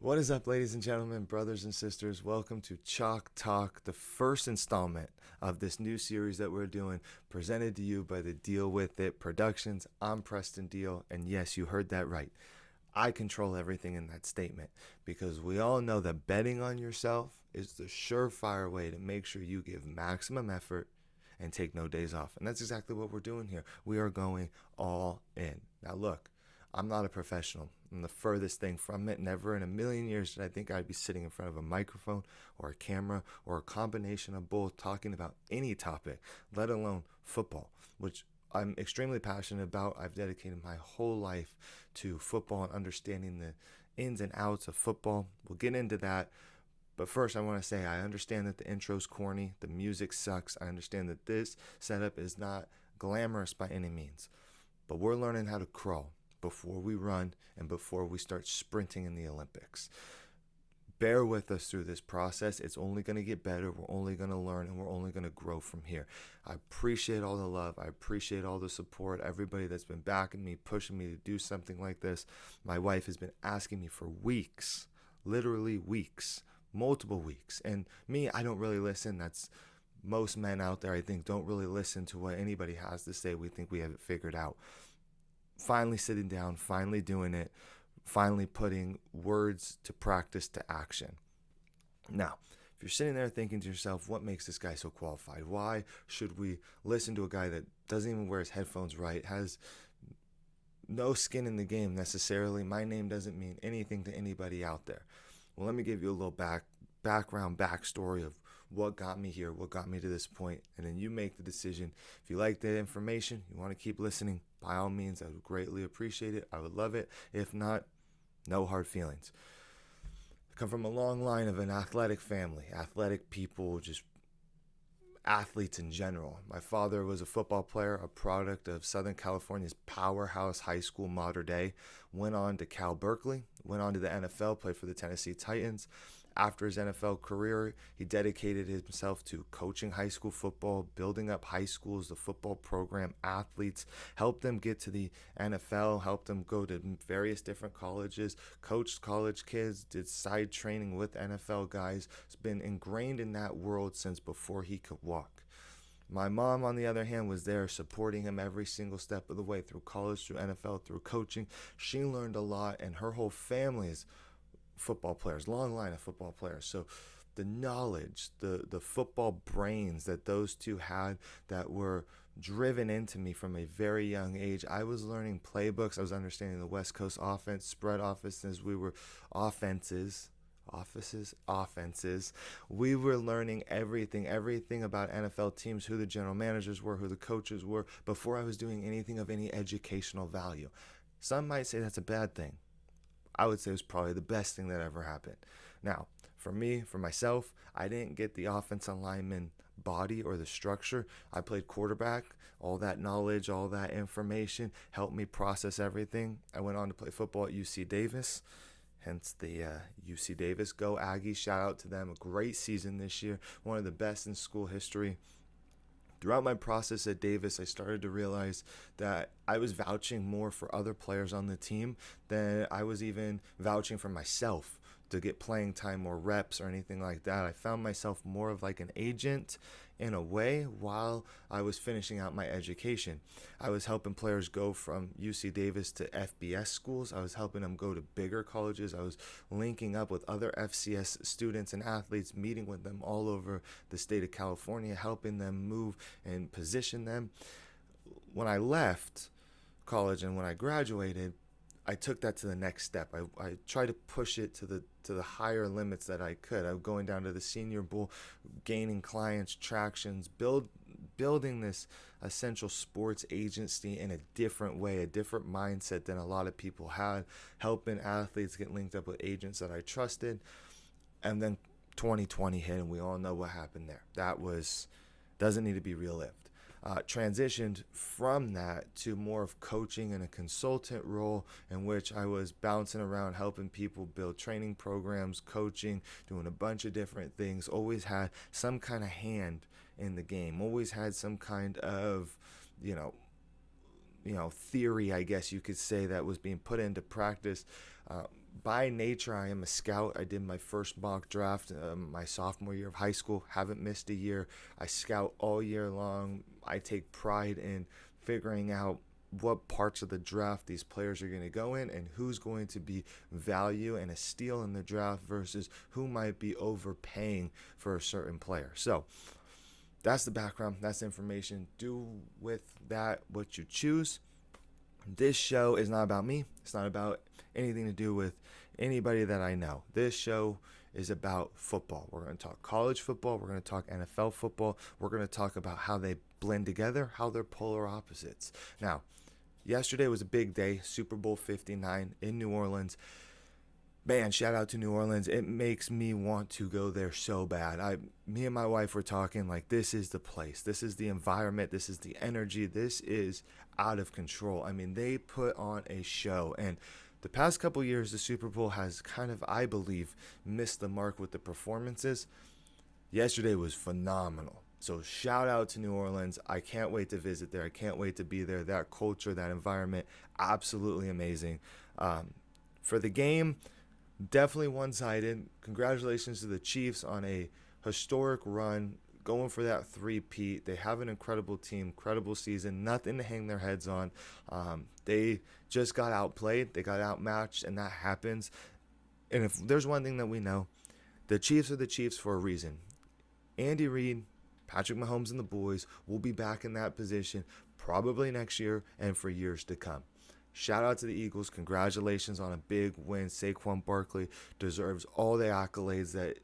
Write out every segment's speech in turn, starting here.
What is up, ladies and gentlemen, brothers and sisters? Welcome to Chalk Talk, the first installment of this new series that we're doing, presented to you by the Deal With It Productions. I'm Preston Deal, and yes, you heard that right. I control everything in that statement because we all know that betting on yourself is the surefire way to make sure you give maximum effort and take no days off. And that's exactly what we're doing here. We are going all in. Now, look, I'm not a professional. I'm the furthest thing from it. Never in a million years did I think I'd be sitting in front of a microphone or a camera or a combination of both talking about any topic, let alone football, which I'm extremely passionate about. I've dedicated my whole life to football and understanding the ins and outs of football. We'll get into that. But first, I want to say I understand that the intro's corny, the music sucks. I understand that this setup is not glamorous by any means. But we're learning how to crawl before we run and before we start sprinting in the Olympics. Bear with us through this process. It's only going to get better. We're only going to learn and we're only going to grow from here. I appreciate all the love. I appreciate all the support. Everybody that's been backing me, pushing me to do something like this. My wife has been asking me for weeks, literally weeks, multiple weeks. And me, I don't really listen. That's most men out there, I think, don't really listen to what anybody has to say. We think we have it figured out. Finally sitting down, finally doing it, finally putting words to practice to action. Now, if you're sitting there thinking to yourself, what makes this guy so qualified? Why should we listen to a guy that doesn't even wear his headphones right, has no skin in the game necessarily? My name doesn't mean anything to anybody out there. Well, let me give you a little backstory of what got me here, what got me to this point, and then you make the decision. If you like the information, you want to keep listening, by all means, I would greatly appreciate it. I would love it. If not, no hard feelings. I come from a long line of an athletic family, athletic people, just athletes in general. My father was a football player, a product of Southern California's powerhouse high school Mater Dei, went on to Cal Berkeley, went on to the NFL, played for the Tennessee Titans. After his NFL career, he dedicated himself to coaching high school football, building up high schools, the football program, athletes, helped them get to the NFL, helped them go to various different colleges, coached college kids, did side training with NFL guys. Has been ingrained in that world since before he could walk. My mom, on the other hand, was there supporting him every single step of the way through college, through NFL, through coaching. She learned a lot, and her whole family is football players, long line of football players. So the knowledge, the football brains that those two had that were driven into me from a very young age. I was learning playbooks. I was understanding the West Coast offense, spread offenses. We were offenses. We were learning everything about NFL teams, who the general managers were, who the coaches were, before I was doing anything of any educational value. Some might say that's a bad thing. I would say it was probably the best thing that ever happened. Now, for me, for myself, I didn't get the offensive lineman body or the structure. I played quarterback. All that knowledge, all that information helped me process everything. I went on to play football at UC Davis, hence the UC Davis. Go Aggies. Shout out to them. A great season this year. One of the best in school history. Throughout my process at Davis, I started to realize that I was vouching more for other players on the team than I was even vouching for myself to get playing time or reps or anything like that. I found myself more of like an agent in a way while I was finishing out my education. I was helping players go from UC Davis to FBS schools. I was helping them go to bigger colleges. I was linking up with other FCS students and athletes, meeting with them all over the state of California, helping them move and position them. When I left college and when I graduated, I took that to the next step. I tried to push it to the higher limits that I could. I was going down to the senior bowl, gaining clients, tractions, building this essential sports agency in a different way, a different mindset than a lot of people had, helping athletes get linked up with agents that I trusted. And then 2020 hit, and we all know what happened there. That doesn't need to be relived. Transitioned from that to more of coaching and a consultant role in which I was bouncing around helping people build training programs, coaching, doing a bunch of different things. Always had some kind of hand in the game, always had some kind of, theory, I guess you could say, that was being put into practice. By nature, I am a scout. I did my first mock draft my sophomore year of high school. Haven't missed a year. I scout all year long. I take pride in figuring out what parts of the draft these players are going to go in and who's going to be value and a steal in the draft versus who might be overpaying for a certain player. So that's the background. That's the information. Do with that what you choose. This show is not about me. It's not about anything to do with anybody that I know. This show is about football. We're going to talk college football. We're going to talk NFL football. We're going to talk about how they blend together, how they're polar opposites. Now, yesterday was a big day, Super Bowl 59 in New Orleans. Man, shout out to New Orleans. It makes me want to go there so bad. Me and my wife were talking like, this is the place. This is the environment. This is the energy. This is out of control. I mean, they put on a show. And the past couple years, the Super Bowl has kind of, I believe, missed the mark with the performances. Yesterday was phenomenal. So shout out to New Orleans. I can't wait to visit there. I can't wait to be there. That culture, that environment, absolutely amazing. For the game, definitely one-sided. Congratulations to the Chiefs on a historic run, going for that three-peat. They have an incredible team, incredible season, nothing to hang their heads on. They just got outplayed. They got outmatched, and that happens. And if there's one thing that we know, the Chiefs are the Chiefs for a reason. Andy Reid, Patrick Mahomes, and the boys will be back in that position probably next year and for years to come. Shout out to the Eagles. Congratulations on a big win. Saquon Barkley deserves all the accolades that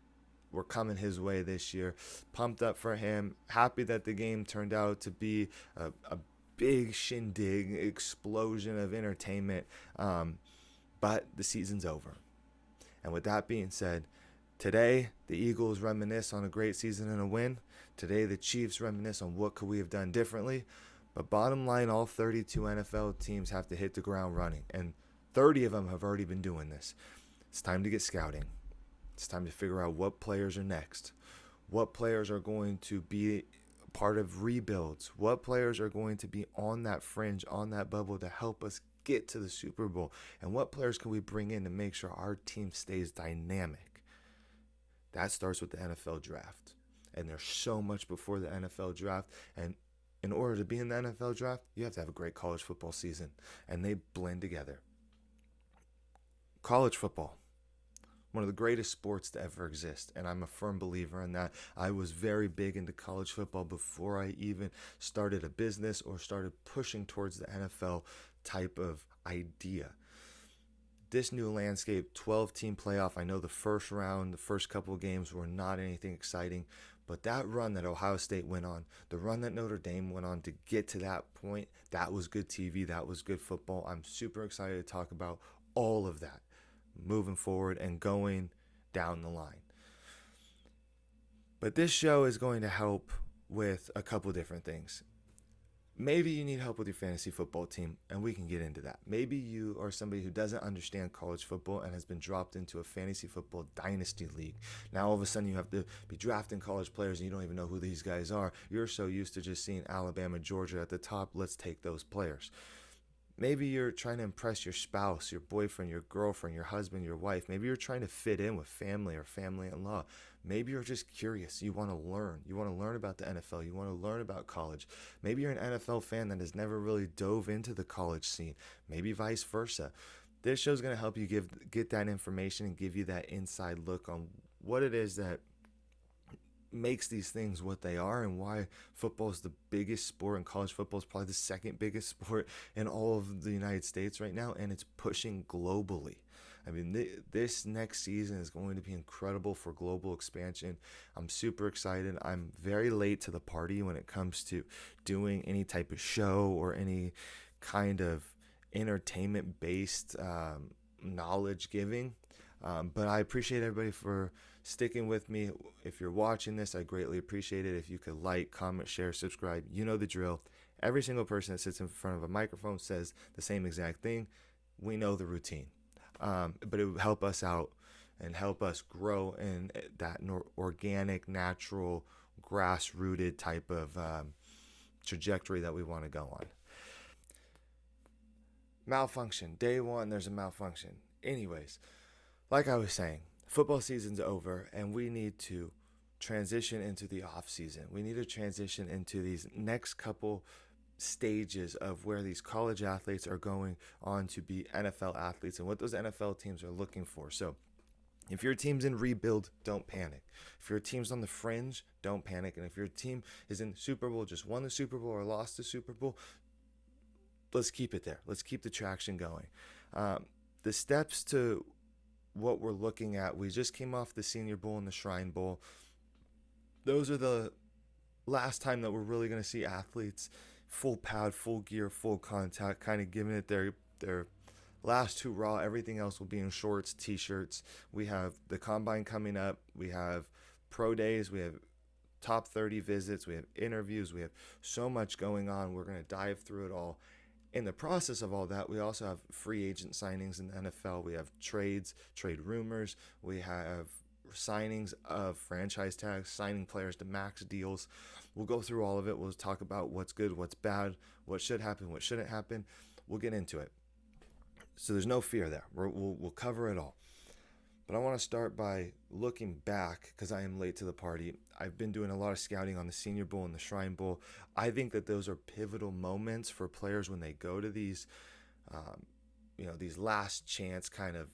were coming his way this year. Pumped up for him. Happy that the game turned out to be a big shindig, explosion of entertainment. But the season's over. And with that being said, today the Eagles reminisce on a great season and a win. Today the Chiefs reminisce on what could we have done differently. But bottom line, all 32 NFL teams have to hit the ground running. And 30 of them have already been doing this. It's time to get scouting. It's time to figure out what players are next. What players are going to be part of rebuilds. What players are going to be on that fringe, on that bubble to help us get to the Super Bowl. And what players can we bring in to make sure our team stays dynamic. That starts with the NFL draft. And there's so much before the NFL draft. And in order to be in the NFL draft, you have to have a great college football season. And they blend together. College football, one of the greatest sports to ever exist. And I'm a firm believer in that. I was very big into college football before I even started a business or started pushing towards the NFL type of idea. This new landscape, 12-team playoff, I know the first round, the first couple of games were not anything exciting. But that run that Ohio State went on, the run that Notre Dame went on to get to that point, that was good TV, that was good football. I'm super excited to talk about all of that moving forward and going down the line. But this show is going to help with a couple different things. Maybe you need help with your fantasy football team, and we can get into that. Maybe you are somebody who doesn't understand college football and has been dropped into a fantasy football dynasty league. Now, all of a sudden, you have to be drafting college players, and you don't even know who these guys are. You're so used to just seeing Alabama, Georgia at the top. Let's take those players. Maybe you're trying to impress your spouse, your boyfriend, your girlfriend, your husband, your wife. Maybe you're trying to fit in with family or family-in-law. Maybe you're just curious. You want to learn. You want to learn about the NFL. You want to learn about college. Maybe you're an NFL fan that has never really dove into the college scene. Maybe vice versa. This show is going to help you get that information and give you that inside look on what it is that makes these things what they are and why football is the biggest sport, and college football is probably the second biggest sport in all of the United States right now, and it's pushing globally. I mean, this next season is going to be incredible for global expansion. I'm super excited. I'm very late to the party when it comes to doing any type of show or any kind of entertainment-based knowledge giving. But I appreciate everybody for sticking with me. If you're watching this, I greatly appreciate it. If you could like, comment, share, subscribe, you know the drill. Every single person that sits in front of a microphone says the same exact thing. We know the routine. But it would help us out and help us grow in that organic, natural, grass-rooted type of trajectory that we want to go on. Malfunction. Day one, there's a malfunction. Anyways, like I was saying, football season's over, and we need to transition into the off season. We need to transition into these next couple stages of where these college athletes are going on to be NFL athletes and what those NFL teams are looking for. So, if your team's in rebuild, don't panic. If your team's on the fringe, don't panic. And if your team is in the Super Bowl, just won the Super Bowl or lost the Super Bowl, let's keep it there. Let's keep the traction going. The steps to what we're looking at, we just came off the Senior Bowl and the Shrine Bowl. Those are the last time that we're really going to see athletes full pad, full gear, full contact, kind of giving it their last hurrah. Everything else will be in shorts, t-shirts. We have the combine coming up. We have pro days. We have top 30 visits. We have interviews. We have so much going on. We're going to dive through it all. In the process of all that, we also have free agent signings in the NFL. We have trades, trade rumors. We have signings of franchise tags, signing players to max deals. We'll go through all of it. We'll talk about what's good, what's bad, what should happen, what shouldn't happen. We'll get into it. So there's no fear there. We'll cover it all. But I want to start by looking back because I am late to the party. I've been doing a lot of scouting on the Senior Bowl and the Shrine Bowl. I think that those are pivotal moments for players when they go to these, these last chance kind of,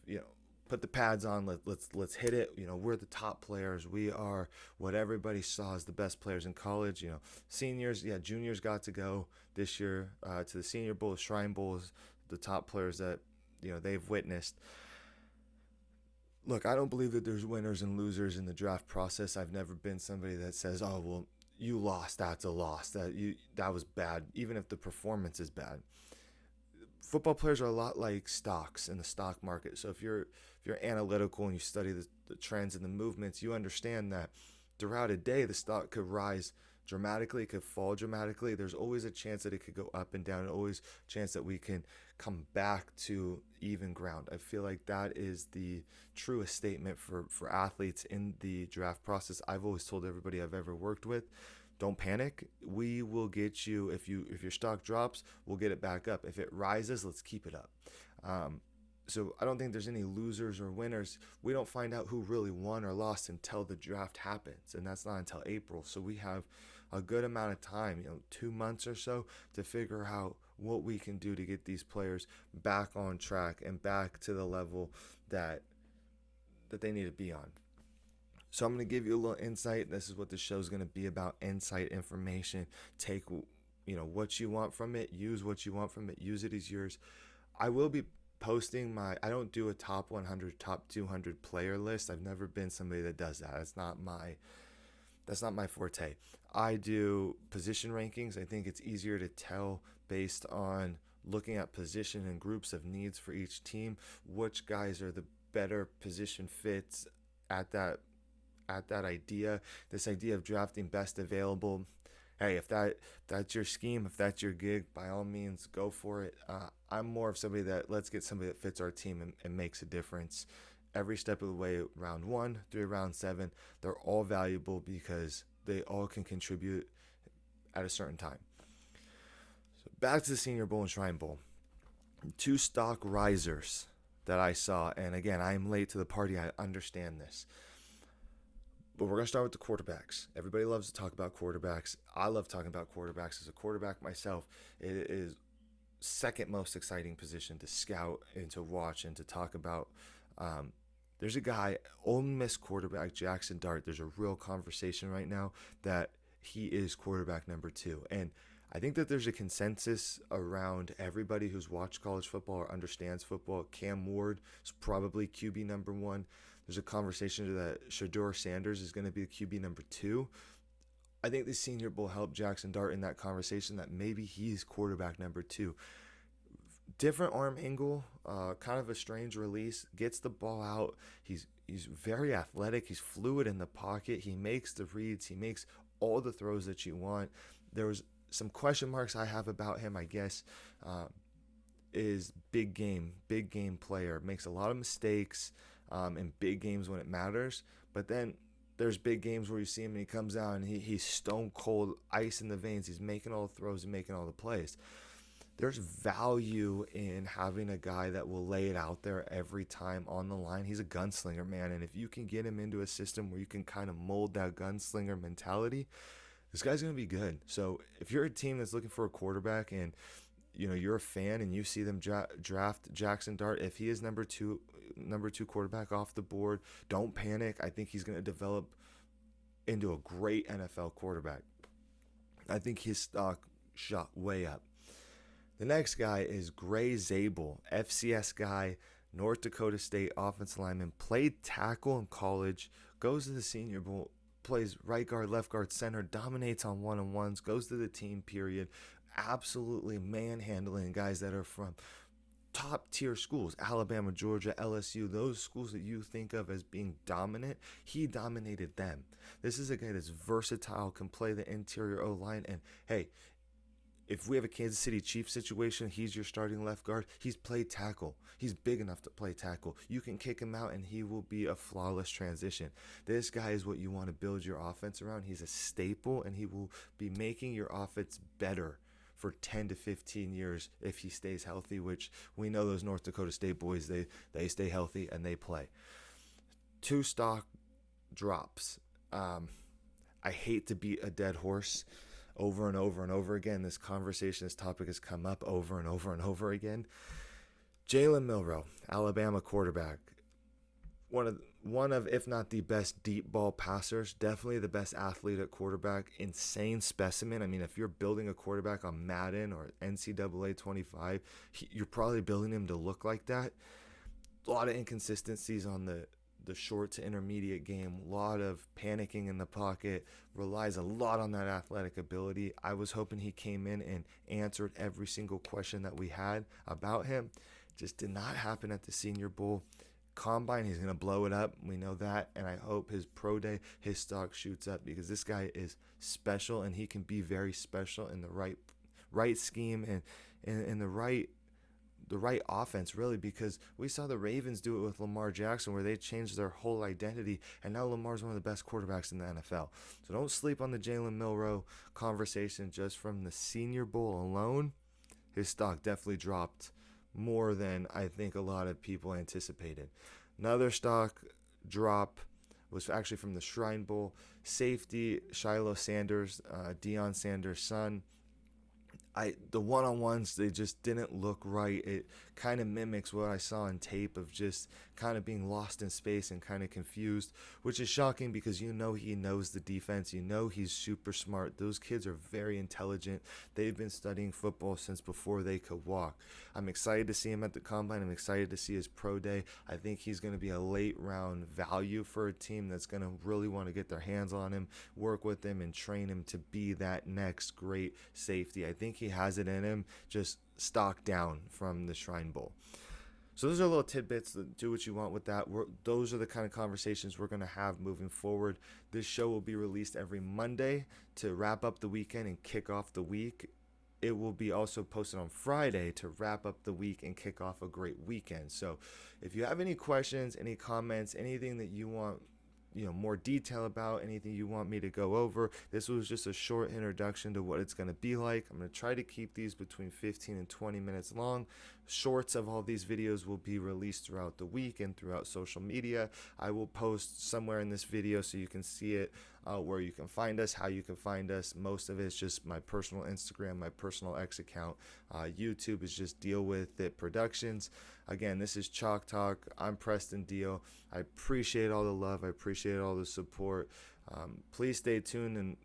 put the pads on. Let's hit it. We're the top players. We are what everybody saw as the best players in college. Seniors, juniors got to go this year to the Senior Bowl. The Shrine Bowl is the top players that they've witnessed. Look, I don't believe that there's winners and losers in the draft process. I've never been somebody that says, "Oh, well, you lost. That's a loss. That was bad," even if the performance is bad. Football players are a lot like stocks in the stock market. So if you're analytical and you study the trends and the movements, you understand that throughout a day the stock could rise dramatically, it could fall dramatically. There's always a chance that it could go up and down, always a chance that we can come back to even ground. I feel like that is the truest statement for athletes in the draft process. I've always told everybody I've ever worked with, don't panic. We will get you, if your stock drops, we'll get it back up. If it rises, let's keep it up. So I don't think there's any losers or winners. We don't find out who really won or lost until the draft happens, and that's not until April. So we have a good amount of time, 2 months or so, to figure out what we can do to get these players back on track and back to the level that they need to be on. So I'm going to give you a little insight. This is what the show is going to be about: insight, information. Take what you want from it, use what you want from it, use it as yours. I will be posting I don't do a top 100, top 200 player list. I've never been somebody that does that. That's not my forte. I do position rankings. I think it's easier to tell based on looking at position and groups of needs for each team, which guys are the better position fits at that idea. This idea of drafting best available. Hey, if that's your scheme, if that's your gig, by all means, go for it. I'm more of somebody that let's get somebody that fits our team and makes a difference every step of the way. Round 1 through round 7, they're all valuable because they all can contribute at a certain time. So back to the Senior Bowl and Shrine Bowl. 2 stock risers that I saw, and again, I am late to the party. I understand this. But we're going to start with the quarterbacks. Everybody loves to talk about quarterbacks. I love talking about quarterbacks. As a quarterback myself, it is second most exciting position to scout and to watch and to talk about. There's a guy, Ole Miss quarterback Jackson Dart. There's a real conversation right now that he is quarterback number 2. And I think that there's a consensus around everybody who's watched college football or understands football. Cam Ward is probably QB number 1. There's a conversation that Shedeur Sanders is going to be the QB number 2. I think the Senior Bowl helped Jackson Dart in that conversation that maybe he's quarterback number 2. Different arm angle, kind of a strange release, gets the ball out. He's very athletic. He's fluid in the pocket. He makes the reads. He makes all the throws that you want. There was some question marks I have about him, I guess, is big game player. Makes a lot of mistakes in big games when it matters. But then there's big games where you see him and he comes out and he's stone cold, ice in the veins. He's making all the throws and making all the plays. there's value in having a guy that will lay it out there every time on the line. He's a gunslinger, man. And if you can get him into a system where you can kind of mold that gunslinger mentality, this guy's going to be good. So if you're a team that's looking for a quarterback and you're a fan and you see them draft Jackson Dart, if he is number two quarterback off the board, don't panic. I think he's going to develop into a great NFL quarterback. I think his stock shot way up. The next guy is Gray Zabel, FCS guy, North Dakota State offensive lineman, played tackle in college, goes to the Senior Bowl, plays right guard, left guard, center, dominates on one-on-ones, goes to the team period, absolutely manhandling guys that are from top tier schools, Alabama, Georgia, LSU, those schools that you think of as being dominant. He dominated them. This is a guy that's versatile, can play the interior O-line, and hey, if we have a Kansas City Chiefs situation, he's your starting left guard. He's played tackle. He's big enough to play tackle. You can kick him out and he will be a flawless transition. This guy is what you want to build your offense around. He's a staple and he will be making your offense better for 10 to 15 years if he stays healthy, which we know those North Dakota State boys, they stay healthy and they play. 2 stock drops. I hate to beat a dead horse over and over and over again. This conversation, this topic has come up over and over and over again. Jalen Milroe, Alabama quarterback. One of, if not the best deep ball passers, definitely the best athlete at quarterback, insane specimen. I mean, if you're building a quarterback on Madden or NCAA 25, you're probably building him to look like that. A lot of inconsistencies on the short to intermediate game, a lot of panicking in the pocket, relies a lot on that athletic ability. I was hoping he came in and answered every single question that we had about him. Just did not happen at the Senior Bowl. Combine, he's going to blow it up. We know that, and I hope his pro day, his stock shoots up because this guy is special, and he can be very special in the right scheme and in the right offense, really, because we saw the Ravens do it with Lamar Jackson where they changed their whole identity, and now Lamar's one of the best quarterbacks in the NFL. So don't sleep on the Jalen Milroe conversation just from the Senior Bowl alone. His stock definitely dropped more than I think a lot of people anticipated. Another stock drop was actually from the Shrine Bowl. Safety, Shiloh Sanders, Deion Sanders' son. The one-on-ones, they just didn't look right. It kind of mimics what I saw in tape of just kind of being lost in space and kind of confused, which is shocking because he knows the defense. He's super smart. Those kids are very intelligent. They've been studying football since before they could walk. I'm excited to see him at the Combine. I'm excited to see his pro day. I think he's going to be a late-round value for a team that's going to really want to get their hands on him, work with him, and train him to be that next great safety. I think he has it in him, just stock down from the Shrine Bowl. So those are little tidbits. Do what you want with that. Those are the kind of conversations we're going to have moving forward. This show will be released every Monday to wrap up the weekend and kick off the week. It will be also posted on Friday to wrap up the week and kick off a great weekend. So if you have any questions, any comments, anything that you want more detail about, anything you want me to go over, this was just a short introduction to what it's going to be like. I'm going to try to keep these between 15 and 20 minutes long. Shorts of all these videos will be released throughout the week and throughout social media. I will post somewhere in this video so you can see it, where you can find us, how you can find us. Most of it is just my personal Instagram, my personal X account. YouTube is just Deal With It Productions. Again, this is Chalk Talk. I'm Preston Deal. I appreciate all the love. I appreciate all the support. Please stay tuned and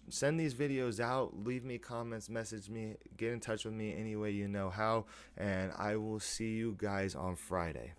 send these videos out. Leave me comments, message me, get in touch with me any way you know how, and I will see you guys on Friday.